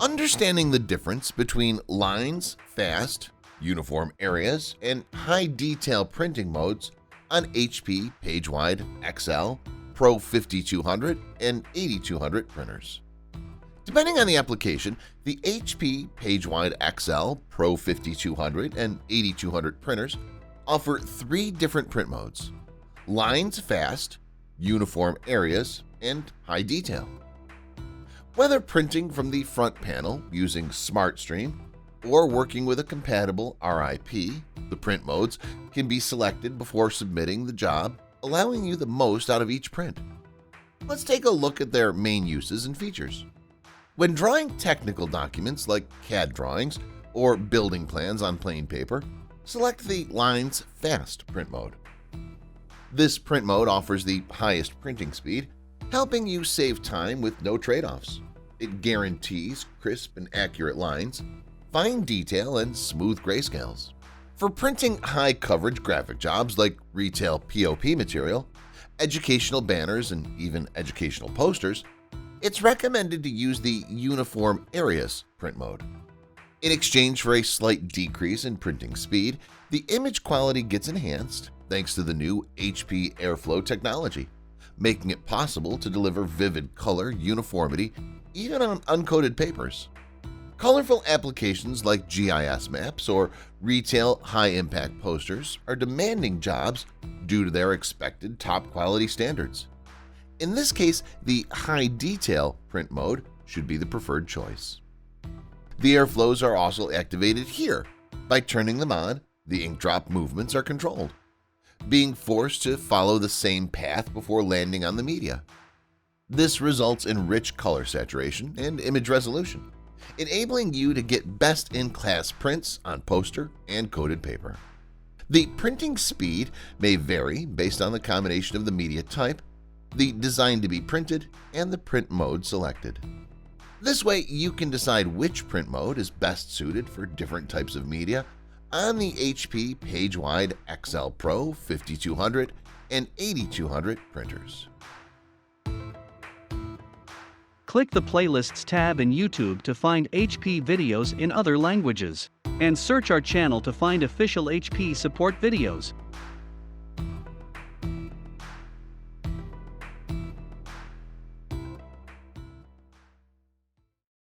Understanding the difference between lines, fast, uniform areas, and high-detail printing modes on HP PageWide XL Pro 5200 and 8200 printers. Depending on the application, the HP PageWide XL Pro 5200 and 8200 printers offer 3 different print modes: lines fast, uniform areas, and high detail. Whether printing from the front panel using SmartStream or working with a compatible RIP, the print modes can be selected before submitting the job, allowing you the most out of each print. Let's take a look at their main uses and features. When drawing technical documents like CAD drawings or building plans on plain paper, select the Lines Fast print mode. This print mode offers the highest printing speed, helping you save time with no trade-offs. It guarantees crisp and accurate lines, fine detail, and smooth grayscales. For printing high-coverage graphic jobs like retail POP material, educational banners, and even educational posters, it's recommended to use the Uniform Areas print mode. In exchange for a slight decrease in printing speed, the image quality gets enhanced thanks to the new HP Airflow technology, making it possible to deliver vivid color uniformity even on uncoated papers. Colorful applications like GIS maps or retail high-impact posters are demanding jobs due to their expected top-quality standards. In this case, the high-detail print mode should be the preferred choice. The airflows are also activated here. By turning them on, the ink drop movements are controlled, being forced to follow the same path before landing on the media. This results in rich color saturation and image resolution, enabling you to get best-in-class prints on poster and coated paper. The printing speed may vary based on the combination of the media type, the design to be printed, and the print mode selected. This way, you can decide which print mode is best suited for different types of media on the HP PageWide XL Pro 5200 and 8200 printers. Click the Playlists tab in YouTube to find HP videos in other languages, and search our channel to find official HP support videos.